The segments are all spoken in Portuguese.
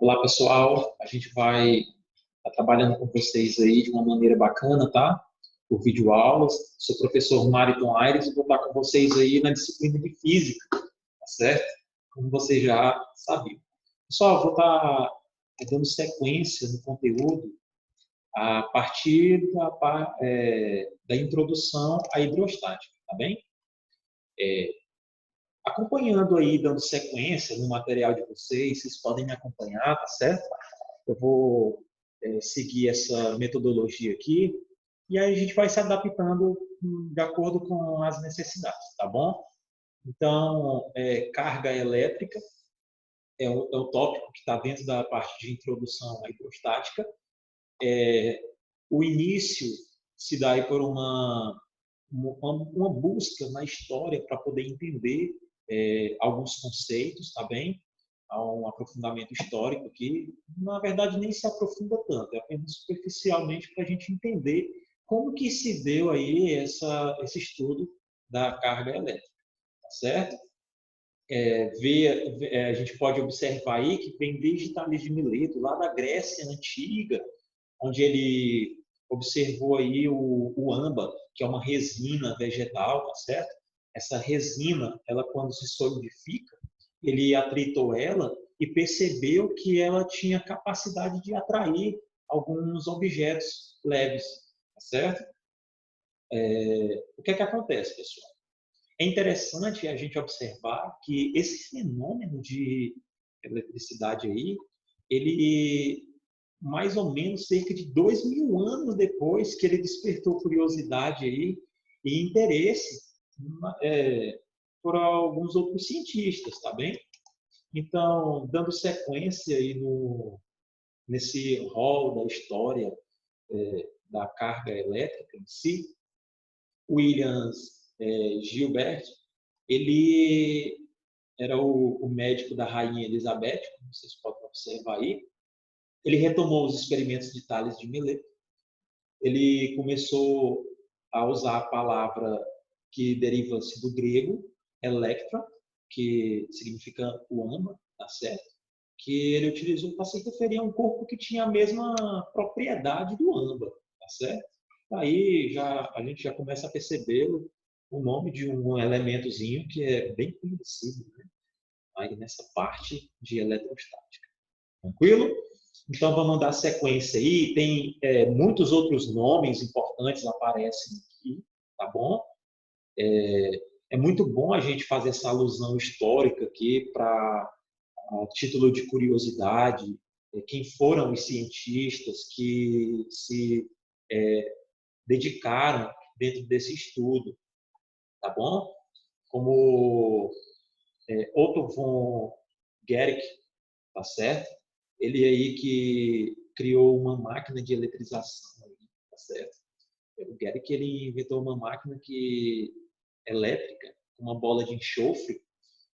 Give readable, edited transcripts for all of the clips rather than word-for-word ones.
Olá, pessoal. A gente vai estar trabalhando com vocês aí de uma maneira bacana, tá? Por videoaulas. Sou o professor Mariton Aires e vou estar com vocês aí na disciplina de Física, tá certo? Como vocês já sabiam. Pessoal, vou estar dando sequência no conteúdo a partir da introdução à hidrostática, tá bem? Acompanhando aí, dando sequência no material de vocês, vocês podem me acompanhar, tá certo? Eu vou seguir essa metodologia aqui e aí a gente vai se adaptando de acordo com as necessidades, tá bom? Então, carga elétrica é o tópico que está dentro da parte de introdução à hidrostática. O início se dá aí por uma busca na história para poder entender alguns conceitos, tá bem? Há um aprofundamento histórico que, na verdade, nem se aprofunda tanto, é apenas superficialmente para a gente entender como que se deu aí esse estudo da carga elétrica, tá certo? A gente pode observar aí que vem desde Tales de Mileto, lá da Grécia Antiga, onde ele observou aí o âmbar, que é uma resina vegetal, tá certo? Essa resina, ela quando se solidifica, ele atritou ela e percebeu que ela tinha capacidade de atrair alguns objetos leves, tá certo? O que é que acontece, pessoal? É interessante a gente observar que esse fenômeno de eletricidade aí, ele mais ou menos cerca de 2.000 anos depois que ele despertou curiosidade aí e interesse por alguns outros cientistas, tá bem? Então, dando sequência aí nesse rol da história da carga elétrica em si, Williams Gilbert, ele era o médico da rainha Elizabeth, como vocês podem observar aí. Ele retomou os experimentos de Tales de Mileto. Ele começou a usar a palavra que deriva-se do grego, electra, que significa o âmbar, tá certo? Que ele utilizou para se referir a um corpo que tinha a mesma propriedade do âmbar, tá certo? Aí a gente já começa a perceber o nome de um elementozinho que é bem conhecido, né? Aí nessa parte de eletrostática. Tranquilo? Então vamos dar sequência aí. Tem muitos outros nomes importantes aparecem aqui, tá bom? É muito bom a gente fazer essa alusão histórica aqui para título de curiosidade, quem foram os cientistas que se dedicaram dentro desse estudo, tá bom? Como Otto von Guericke, tá certo? Ele aí que criou uma máquina de eletrização, tá certo? O Guericke ele inventou uma máquina elétrica, uma bola de enxofre,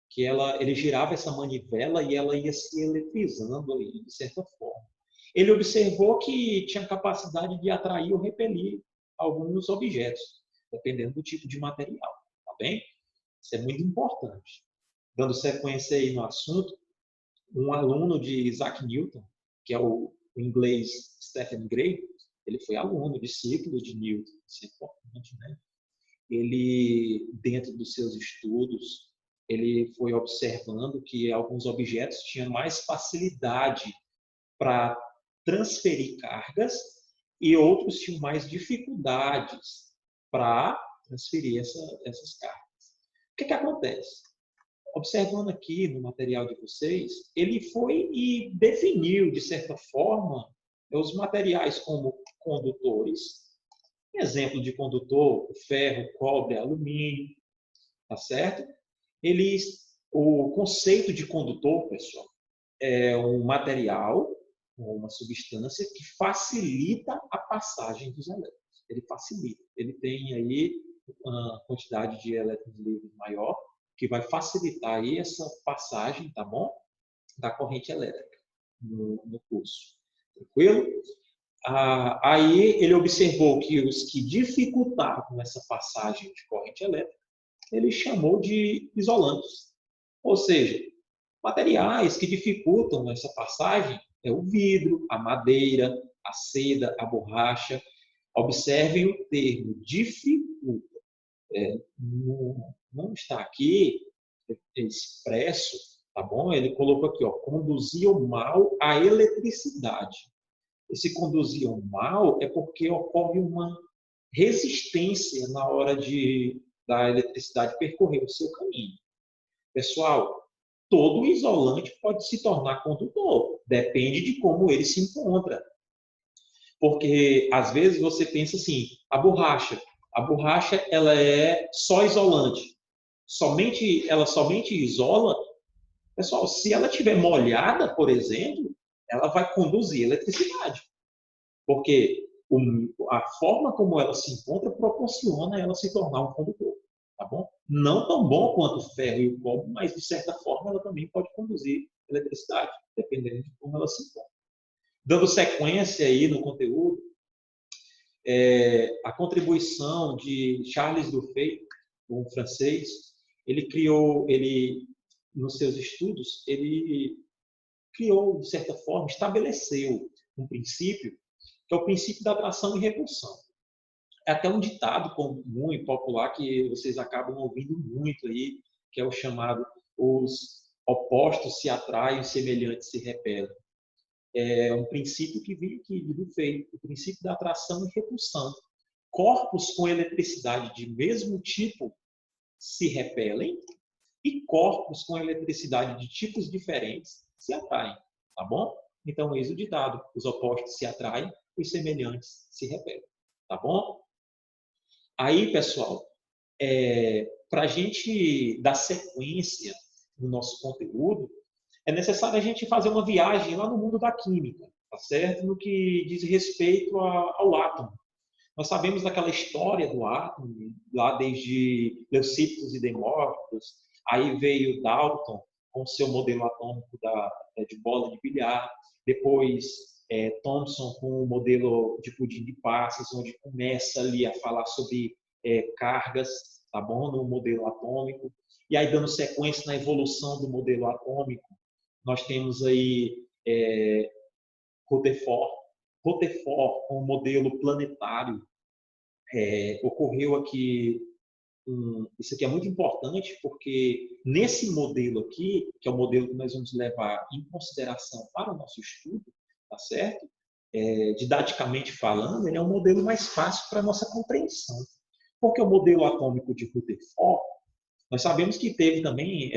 que ele girava essa manivela e ela ia se eletrizando aí, de certa forma. Ele observou que tinha capacidade de atrair ou repelir alguns objetos, dependendo do tipo de material, tá bem? Isso é muito importante. Dando sequência aí no assunto, um aluno de Isaac Newton, que é o inglês Stephen Gray, ele foi aluno, discípulo de Newton, isso é importante, né? Ele, dentro dos seus estudos, ele foi observando que alguns objetos tinham mais facilidade para transferir cargas e outros tinham mais dificuldades para transferir essas cargas. O que acontece? Observando aqui no material de vocês, ele foi e definiu, de certa forma, os materiais como condutores. Exemplo de condutor, o ferro, o cobre, alumínio, tá certo? O conceito de condutor, pessoal, é um material, uma substância que facilita a passagem dos elétrons. Ele facilita. Ele tem aí uma quantidade de elétrons livres maior, que vai facilitar aí essa passagem, tá bom? Da corrente elétrica no curso. Tranquilo? Aí ele observou que os que dificultavam essa passagem de corrente elétrica, ele chamou de isolantes. Ou seja, Materiais que dificultam essa passagem é o vidro, a madeira, a seda, a borracha. Observem o termo dificulta. Não está aqui expresso, tá bom? Ele colocou aqui, ó, conduziam mal a eletricidade. Esse conduziam mal é porque ocorre uma resistência na hora da eletricidade percorrer o seu caminho. Pessoal, todo isolante pode se tornar condutor, depende de como ele se encontra. Porque às vezes você pensa assim, a borracha ela é só isolante. Ela somente isola. Pessoal, se ela estiver molhada, por exemplo, ela vai conduzir eletricidade. Porque a forma como ela se encontra proporciona ela se tornar um condutor. Tá bom? Não tão bom quanto o ferro e o cobre, mas de certa forma ela também pode conduzir eletricidade, dependendo de como ela se encontra. Dando sequência aí no conteúdo, a contribuição de Charles Dufay, um francês, nos seus estudos, ele criou, de certa forma, estabeleceu um princípio, que é o princípio da atração e repulsão. É até um ditado comum e popular que vocês acabam ouvindo muito aí, que é o chamado os opostos se atraem, os semelhantes se repelem. É um princípio que vem aqui de Dufay, o princípio da atração e repulsão. Corpos com eletricidade de mesmo tipo se repelem e corpos com eletricidade de tipos diferentes se atraem, tá bom? Então, eis o ditado, os opostos se atraem, os semelhantes se repelem, tá bom? Aí, pessoal, para a gente dar sequência no nosso conteúdo, é necessário a gente fazer uma viagem lá no mundo da química, tá certo? No que diz respeito ao átomo. Nós sabemos daquela história do átomo, lá desde Leucíptos e Demócritos, aí veio Dalton com seu modelo atômico de bola de bilhar, depois Thomson com o modelo de pudim de passas, onde começa ali a falar sobre cargas, tá bom, no modelo atômico, e aí dando sequência na evolução do modelo atômico, nós temos aí Rutherford com o modelo planetário. Ocorreu aqui, isso aqui é muito importante, porque nesse modelo aqui, que é o modelo que nós vamos levar em consideração para o nosso estudo, tá certo? Didaticamente falando, ele é um modelo mais fácil para a nossa compreensão. Porque o modelo atômico de Rutherford, nós sabemos que teve também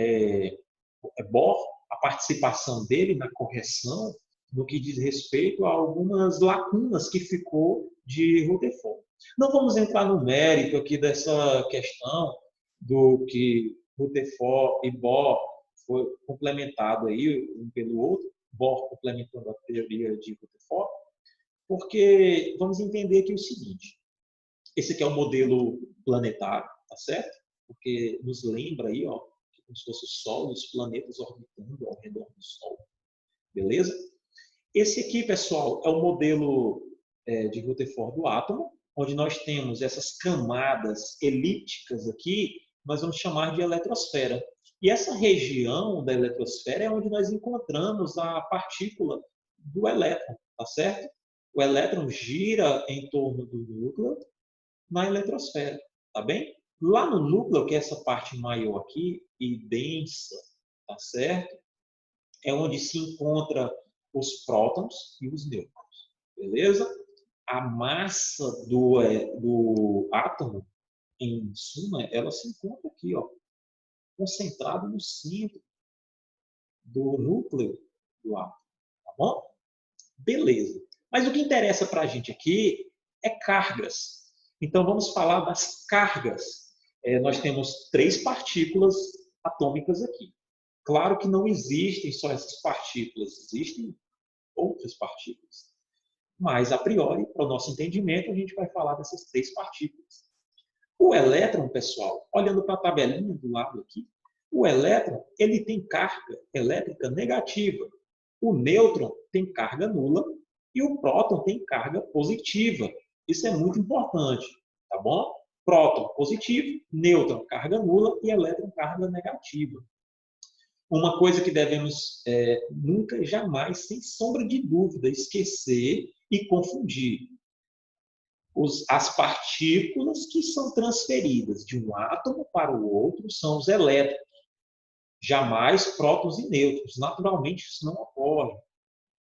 Bohr, a participação dele na correção no que diz respeito a algumas lacunas que ficou de Rutherford. Não vamos entrar no mérito aqui dessa questão do que Rutherford e Bohr foi complementado aí um pelo outro, Bohr complementando a teoria de Rutherford, porque vamos entender aqui o seguinte: esse aqui é o modelo planetário, tá certo? Porque nos lembra aí, ó, como se fosse o Sol e os planetas orbitando ao redor do Sol. Beleza? Esse aqui, pessoal, é o modelo de Rutherford do átomo, onde nós temos essas camadas elípticas aqui, nós vamos chamar de eletrosfera. E essa região da eletrosfera é onde nós encontramos a partícula do elétron, tá certo? O elétron gira em torno do núcleo na eletrosfera, tá bem? Lá no núcleo, que é essa parte maior aqui e densa, tá certo? É onde se encontra os prótons e os nêutrons, beleza? A massa do átomo, em suma, ela se encontra aqui, ó, concentrada no centro do núcleo do átomo, tá bom? Beleza. Mas o que interessa para a gente aqui é cargas. Então, vamos falar das cargas. Nós temos 3 partículas atômicas aqui. Claro que não existem só essas partículas, existem outras partículas. Mas, a priori, para o nosso entendimento, a gente vai falar dessas 3 partículas. O elétron, pessoal, olhando para a tabelinha do lado aqui, o elétron ele tem carga elétrica negativa. O nêutron tem carga nula e o próton tem carga positiva. Isso é muito importante, tá bom? Próton positivo, nêutron carga nula e elétron carga negativa. Uma coisa que devemos nunca, jamais, sem sombra de dúvida, esquecer e confundir. As partículas que são transferidas de um átomo para o outro são os elétrons, jamais prótons e nêutrons. Naturalmente, isso não ocorre,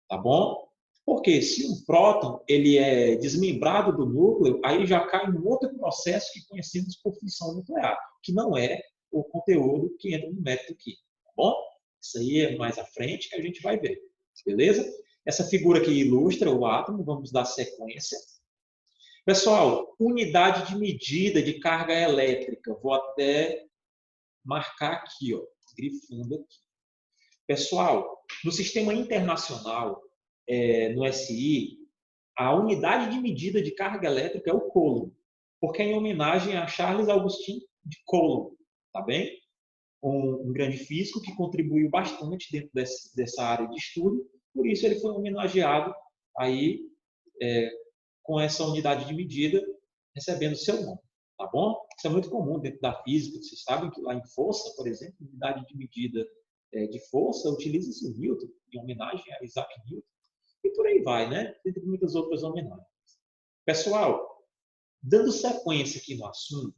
tá bom? Porque se um próton ele é desmembrado do núcleo, aí já cai em outro processo que conhecemos por fissão nuclear, que não é o conteúdo que entra no método químico, tá bom? Isso aí é mais à frente que a gente vai ver, beleza? Essa figura aqui ilustra o átomo, vamos dar sequência. Pessoal, unidade de medida de carga elétrica, vou até marcar aqui, ó, grifando aqui. Pessoal, no sistema internacional, no SI, a unidade de medida de carga elétrica é o Coulomb, porque é em homenagem a Charles Augustin de Coulomb, tá bem? Um grande físico que contribuiu bastante dentro dessa área de estudo, por isso ele foi homenageado aí com essa unidade de medida recebendo seu nome, tá bom? Isso é muito comum dentro da física, vocês sabem que lá em força, por exemplo, unidade de medida de força utiliza-se o Newton, em homenagem a Isaac Newton, e por aí vai, né? Dentre muitas outras homenagens. Pessoal, dando sequência aqui no assunto,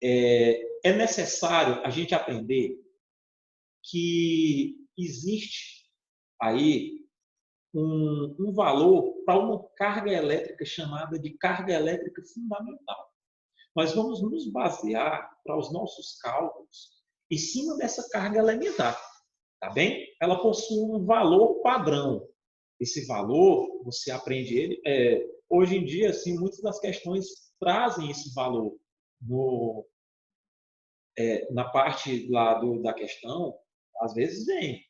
é necessário a gente aprender que existe aí um valor para uma carga elétrica chamada de carga elétrica fundamental. Nós vamos nos basear para os nossos cálculos em cima dessa carga elementar, tá bem? Ela possui um valor padrão. Esse valor, você aprende ele. Hoje em dia, assim, muitas das questões trazem esse valor na parte lá da questão. Às vezes vem,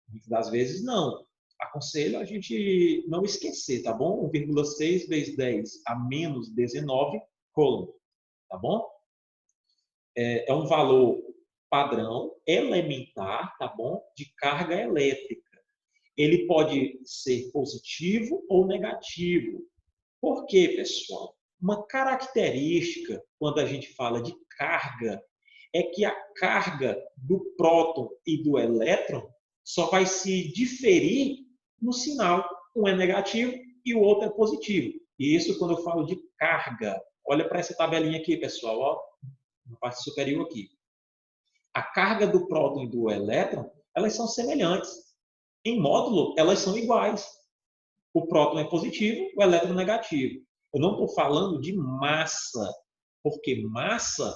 muitas das vezes não. Aconselho a gente não esquecer, tá bom? 1,6 vezes 10 a menos 19 coulomb, tá bom? É um valor padrão elementar, tá bom? De carga elétrica. Ele pode ser positivo ou negativo. Por quê, pessoal? Uma característica, quando a gente fala de carga, é que a carga do próton e do elétron só vai se diferir no sinal. Um é negativo e o outro é positivo. E isso quando eu falo de carga. Olha para essa tabelinha aqui, pessoal, ó, na parte superior aqui. A carga do próton e do elétron, elas são semelhantes. Em módulo, elas são iguais. O próton é positivo, o elétron é negativo. Eu não estou falando de massa, porque massa,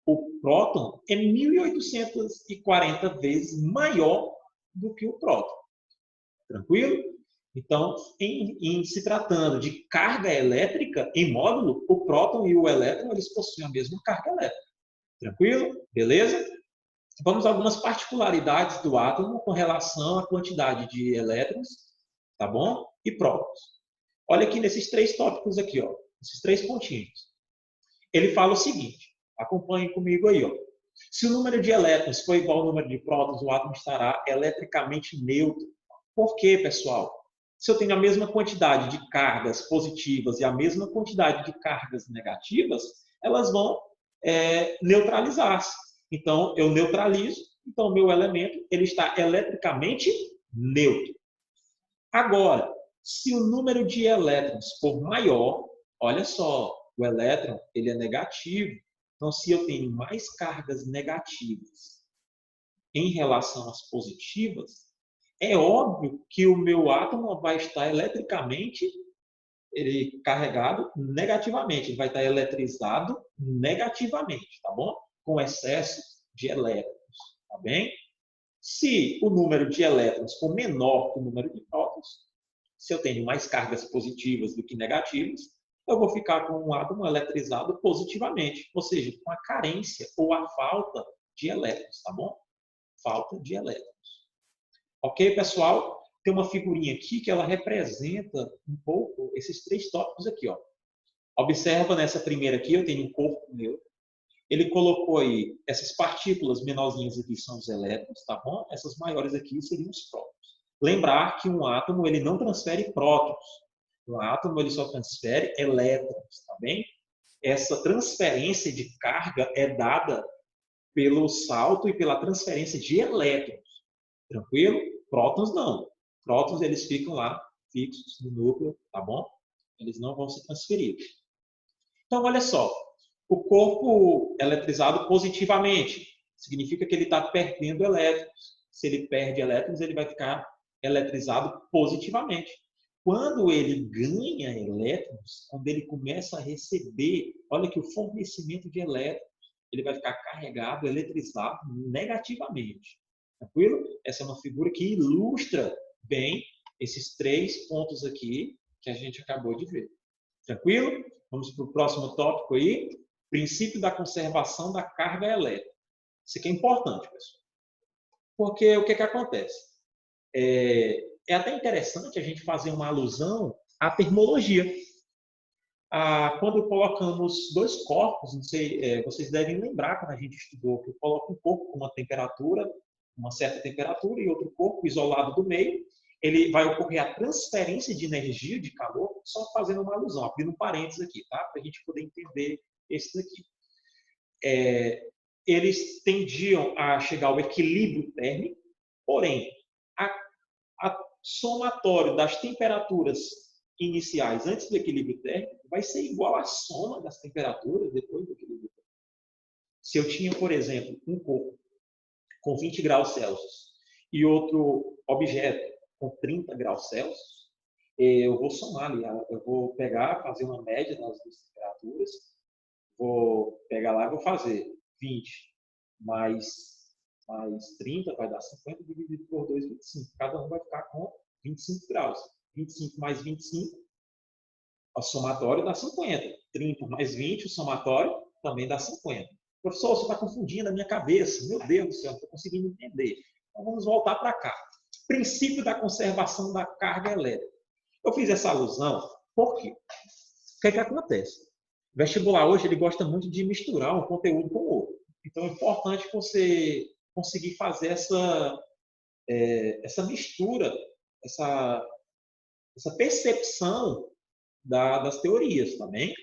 o próton é 1.840 vezes maior do que o próton. Tranquilo? Então, em se tratando de carga elétrica em módulo, o próton e o elétron eles possuem a mesma carga elétrica. Tranquilo? Beleza? Vamos a algumas particularidades do átomo com relação à quantidade de elétrons, tá bom? E prótons. Olha aqui nesses três tópicos aqui, ó, esses três pontinhos. Ele fala o seguinte, acompanhem comigo aí, ó. Se o número de elétrons for igual ao número de prótons, o átomo estará eletricamente neutro. Por quê, pessoal? Se eu tenho a mesma quantidade de cargas positivas e a mesma quantidade de cargas negativas, elas vão neutralizar-se. Então, eu neutralizo, então o meu elemento ele está eletricamente neutro. Agora, se o número de elétrons for maior, olha só, o elétron ele é negativo. Então, se eu tenho mais cargas negativas em relação às positivas, é óbvio que o meu átomo vai estar eletricamente carregado negativamente, ele vai estar eletrizado negativamente, tá bom? Com excesso de elétrons, tá bem? Se o número de elétrons for menor que o número de prótons, se eu tenho mais cargas positivas do que negativas, eu vou ficar com um átomo eletrizado positivamente, ou seja, com a carência ou a falta de elétrons, tá bom? Falta de elétrons. Ok, pessoal? Tem uma figurinha aqui que ela representa um pouco esses três tópicos aqui, ó. Observa nessa primeira aqui, eu tenho um corpo neutro. Ele colocou aí essas partículas menorzinhas aqui são os elétrons, tá bom? Essas maiores aqui seriam os prótons. Lembrar que um átomo ele não transfere prótons. Um átomo ele só transfere elétrons, tá bem? Essa transferência de carga é dada pelo salto e pela transferência de elétrons. Tranquilo? Prótons não. Prótons eles ficam lá fixos no núcleo, tá bom? Eles não vão ser transferidos. Então, olha só. O corpo eletrizado positivamente significa que ele está perdendo elétrons. Se ele perde elétrons, ele vai ficar eletrizado positivamente. Quando ele ganha elétrons, quando ele começa a receber, olha que o fornecimento de elétrons, ele vai ficar carregado, eletrizado negativamente. Tranquilo? Essa é uma figura que ilustra bem esses 3 pontos aqui que a gente acabou de ver. Tranquilo? Vamos para o próximo tópico aí. Princípio da conservação da carga elétrica. Isso aqui é importante, pessoal. Porque o que acontece? É até interessante a gente fazer uma alusão à termologia. Quando colocamos 2 corpos, não sei, vocês devem lembrar quando a gente estudou que eu coloco um corpo com uma temperatura, uma certa temperatura, e outro corpo isolado do meio, ele vai ocorrer a transferência de energia, de calor, só fazendo uma alusão, abrindo parênteses aqui, tá? Para a gente poder entender esse daqui. Eles tendiam a chegar ao equilíbrio térmico, porém, a somatório das temperaturas iniciais antes do equilíbrio térmico vai ser igual à soma das temperaturas depois do equilíbrio térmico. Se eu tinha, por exemplo, um corpo com 20 graus Celsius e outro objeto com 30 graus Celsius, eu vou somar ali, eu vou pegar, fazer uma média das 2 temperaturas, vou pegar lá e vou fazer 20 mais 30 vai dar 50 dividido por 2, 25. Cada um vai ficar com 25 graus. 25 mais 25, o somatório dá 50. 30 mais 20, o somatório também dá 50. Professor, você está confundindo a minha cabeça. Meu Deus do céu, não estou conseguindo entender. Então vamos voltar para cá. Princípio da conservação da carga elétrica. Eu fiz essa alusão, por quê? O que acontece? O vestibular hoje ele gosta muito de misturar um conteúdo com o outro. Então é importante você conseguir fazer essa mistura, essa percepção das teorias também,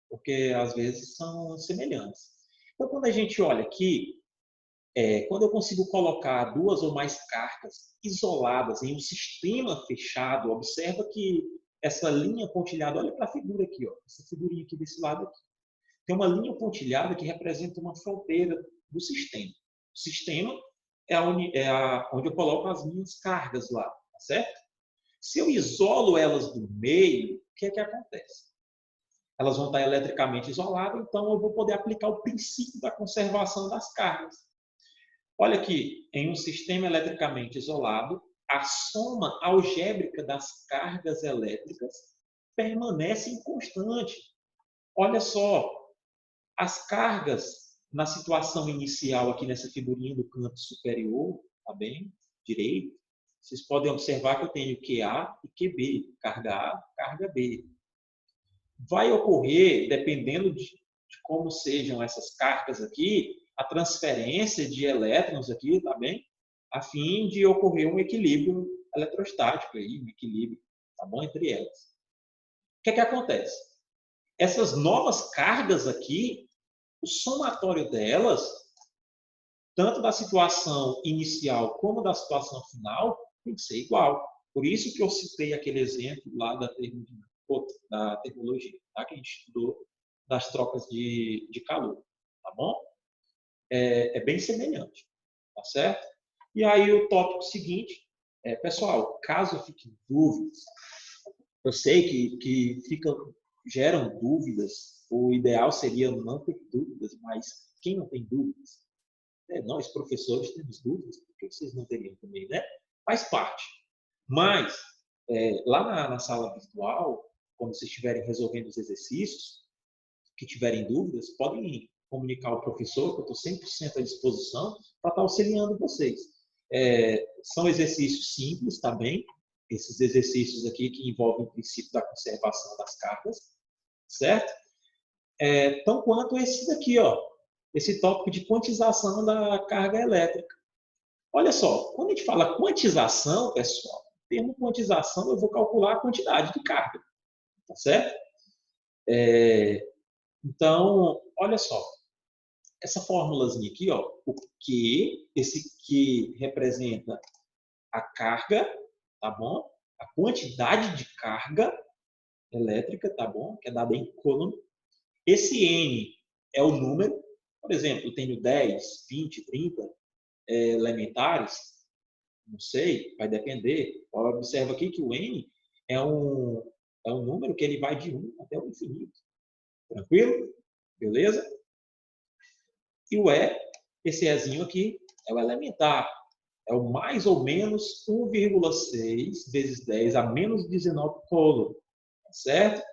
porque às vezes são semelhantes. Então, quando a gente olha aqui, quando eu consigo colocar 2 ou mais cargas isoladas em um sistema fechado, observa que essa linha pontilhada, olha para a figura aqui, ó, essa figurinha aqui desse lado aqui. Tem uma linha pontilhada que representa uma fronteira do sistema. O sistema é onde eu coloco as minhas cargas lá, tá certo? Se eu isolo elas do meio, o que acontece? Elas vão estar eletricamente isoladas, então eu vou poder aplicar o princípio da conservação das cargas. Olha aqui, em um sistema eletricamente isolado, a soma algébrica das cargas elétricas permanece inconstante. Olha só, as cargas na situação inicial aqui nessa figurinha do canto superior, tá bem? Direito, vocês podem observar que eu tenho QA e QB, carga A, carga B. Vai ocorrer, dependendo de como sejam essas cargas aqui, a transferência de elétrons aqui, tá bem? A fim de ocorrer um equilíbrio eletrostático aí, um equilíbrio, tá bom, entre elas. O que acontece? Essas novas cargas aqui, o somatório delas, tanto da situação inicial como da situação final, tem que ser igual. Por isso que eu citei aquele exemplo lá da termologia, tá? Que a gente estudou das trocas de calor, tá bom? É bem semelhante, tá certo? E aí o tópico seguinte, pessoal, caso fiquem dúvidas, eu sei que geram dúvidas, o ideal seria não ter dúvidas, mas quem não tem dúvidas? Nós, professores, temos dúvidas, porque vocês não teriam também, né? Faz parte. Mas, lá na sala virtual, quando vocês estiverem resolvendo os exercícios, que tiverem dúvidas, podem comunicar ao professor, que eu estou 100% à disposição para estar auxiliando vocês. São exercícios simples, tá bem? Esses exercícios aqui que envolvem o princípio da conservação das cargas, certo? Tão quanto esse daqui, ó, esse tópico de quantização da carga elétrica. Olha só, quando a gente fala quantização, pessoal, o termo quantização eu vou calcular a quantidade de carga, tá certo? Então, olha só, essa formulazinha aqui, ó, o Q, esse Q representa a carga, tá bom? A quantidade de carga elétrica, tá bom? Que é dada em coulomb. Esse N é o número, por exemplo, eu tenho 10, 20, 30 elementares, não sei, vai depender. Observa aqui que o N é um número que ele vai de 1 até o infinito. Tranquilo? Beleza? E o E, esse Ezinho aqui, é o elementar. É o mais ou menos 1,6 vezes 10 a menos 19 coulomb. Certo?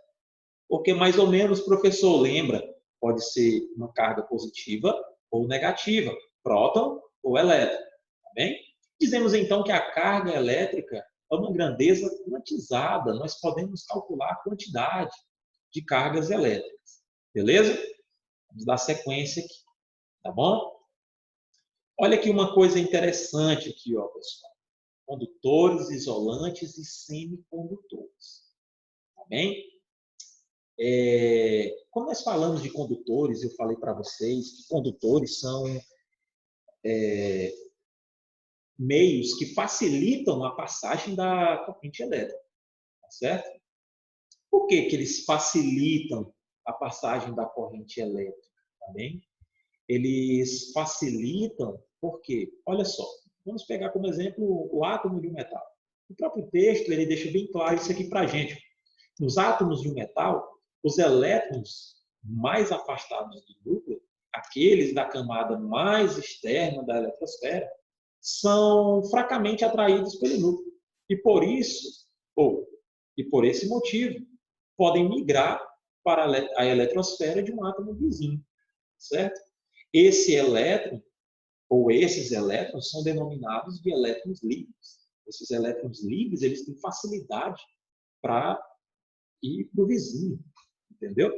Porque mais ou menos, professor, lembra, pode ser uma carga positiva ou negativa, próton ou elétron. Tá bem? Dizemos então que a carga elétrica é uma grandeza quantizada. Nós podemos calcular a quantidade de cargas elétricas. Beleza? Vamos dar sequência aqui. Tá bom? Olha aqui uma coisa interessante aqui, ó, pessoal. Condutores, isolantes e semicondutores. Tá bem? Quando nós falamos de condutores, eu falei para vocês que condutores são meios que facilitam a passagem da corrente elétrica, tá certo? Por que eles facilitam a passagem da corrente elétrica? Tá bem? Eles facilitam porque, olha só, vamos pegar como exemplo o átomo de um metal. O próprio texto ele deixa bem claro isso aqui para a gente. Nos átomos de um metal, os elétrons mais afastados do núcleo, aqueles da camada mais externa da eletrosfera, são fracamente atraídos pelo núcleo. E por isso, e por esse motivo, podem migrar para a eletrosfera de um átomo vizinho, certo? Esse elétron, ou esses elétrons, são denominados de elétrons livres. Esses elétrons livres, eles têm facilidade para ir para o vizinho, entendeu?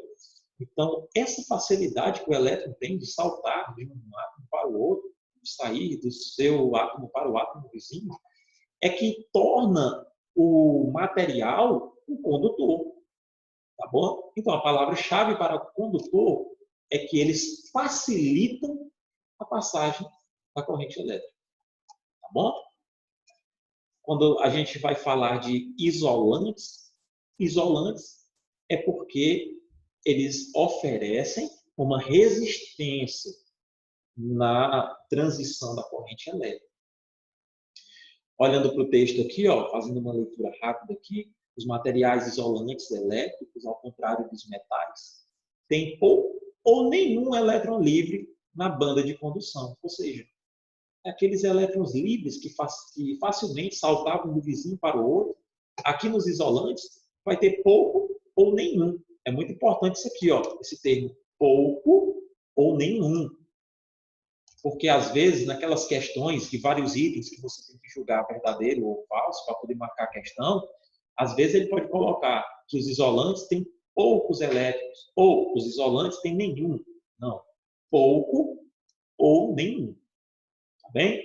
Então, essa facilidade que o elétron tem de saltar de um átomo para o outro, de sair do seu átomo para o átomo vizinho, é que torna o material um condutor, tá bom? Então, a palavra-chave para o condutor é que eles facilitam a passagem da corrente elétrica, tá bom? Quando a gente vai falar de isolantes é porque eles oferecem uma resistência na transição da corrente elétrica. Olhando para o texto aqui, ó, fazendo uma leitura rápida aqui, os materiais isolantes elétricos, ao contrário dos metais, têm pouco ou nenhum elétron livre na banda de condução. Ou seja, aqueles elétrons livres que facilmente saltavam do vizinho para o outro, aqui nos isolantes vai ter pouco ou nenhum. É muito importante isso aqui, ó, esse termo, pouco ou nenhum. Porque, às vezes, naquelas questões de vários itens que você tem que julgar verdadeiro ou falso para poder marcar a questão, às vezes ele pode colocar que os isolantes têm poucos elétrons, ou os isolantes têm nenhum. Não, pouco ou nenhum. Tá bem?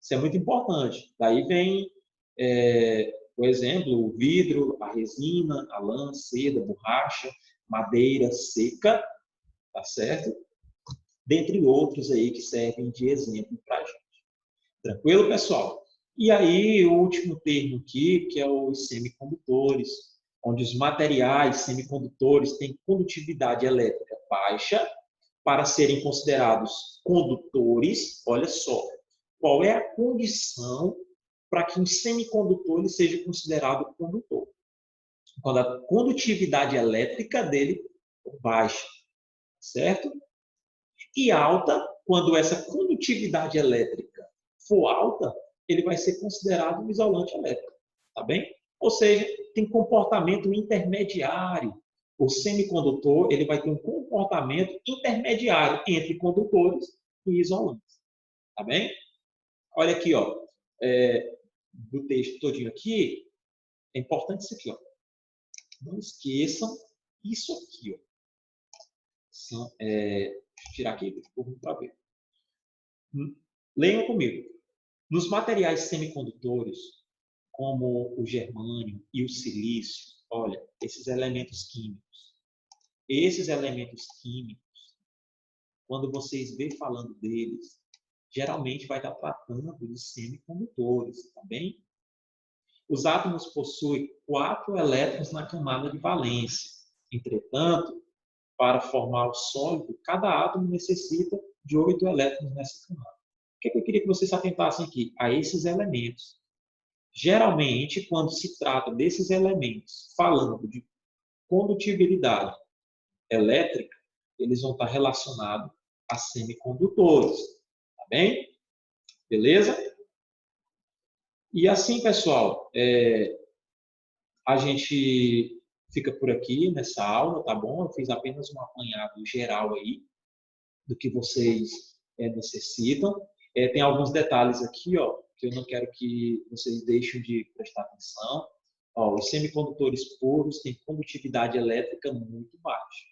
Isso é muito importante. Daí vem, por exemplo, o vidro, a resina, a lã, seda, borracha, madeira seca, tá certo? Dentre outros aí que servem de exemplo para a gente. Tranquilo, pessoal? E aí, o último termo aqui, que é os semicondutores, onde os materiais semicondutores têm condutividade elétrica baixa para serem considerados condutores. Olha só, qual é a condição para que um semicondutor ele seja considerado condutor? Quando a condutividade elétrica dele for baixa, certo? E alta, quando essa condutividade elétrica for alta, ele vai ser considerado um isolante elétrico, tá bem? Ou seja, tem comportamento intermediário. O semicondutor ele vai ter um comportamento intermediário entre condutores e isolantes, tá bem? Olha aqui, ó, do texto todinho aqui, é importante isso aqui, ó. Não esqueçam isso aqui, ó. Deixa eu tirar aqui para ver. Leiam comigo. Nos materiais semicondutores, como o germânio e o silício, olha, esses elementos químicos quando vocês vê falando deles, geralmente vai estar tratando de semicondutores, tá bem? Os átomos possuem 4 elétrons na camada de valência. Entretanto, para formar o sólido, cada átomo necessita de 8 elétrons nessa camada. O que eu queria que vocês se atentassem aqui? A esses elementos. Geralmente, quando se trata desses elementos, falando de condutibilidade elétrica, eles vão estar relacionados a semicondutores. Tá bem? Beleza? E assim, pessoal, a gente fica por aqui nessa aula, tá bom? Eu fiz apenas um apanhado geral aí do que vocês necessitam. Tem alguns detalhes aqui, ó, que eu não quero que vocês deixem de prestar atenção. Ó, os semicondutores puros têm condutividade elétrica muito baixa.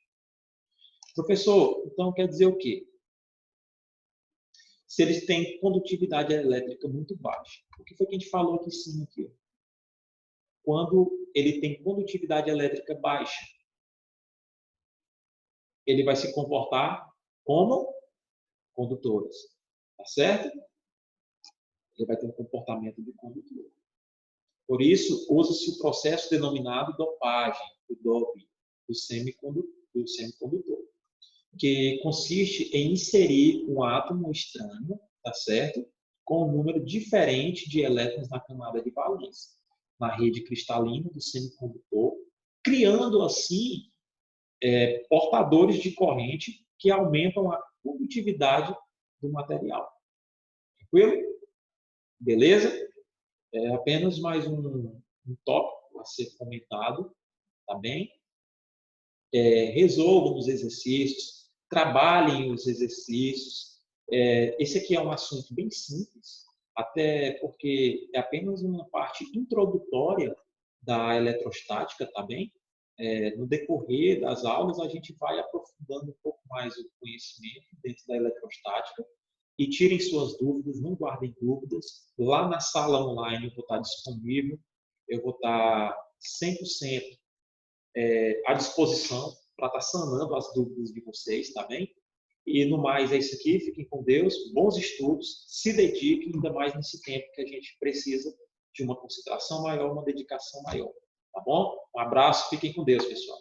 Professor, então quer dizer o quê? Se eles têm condutividade elétrica muito baixa. O que foi que a gente falou aqui em cima? Aqui? Quando ele tem condutividade elétrica baixa, ele vai se comportar como condutores. Tá certo? Ele vai ter um comportamento de condutor. Por isso, usa-se o processo denominado dopagem, o doping, do semicondutor, que consiste em inserir um átomo estranho, tá certo? Com um número diferente de elétrons na camada de valência, na rede cristalina do semicondutor, criando assim portadores de corrente que aumentam a condutividade do material. Tranquilo? Beleza? É apenas mais um tópico a ser comentado, tá bem? Resolvam os exercícios, trabalhem os exercícios. Esse aqui é um assunto bem simples, até porque é apenas uma parte introdutória da eletrostática, tá bem? No decorrer das aulas, a gente vai aprofundando um pouco mais o conhecimento dentro da eletrostática. E tirem suas dúvidas, não guardem dúvidas. Lá na sala online eu vou estar disponível, eu vou estar 100% à disposição para estar sanando as dúvidas de vocês, tá bem? E no mais é isso aqui, fiquem com Deus, bons estudos, se dediquem, ainda mais nesse tempo que a gente precisa de uma concentração maior, uma dedicação maior, tá bom? Um abraço, fiquem com Deus, pessoal.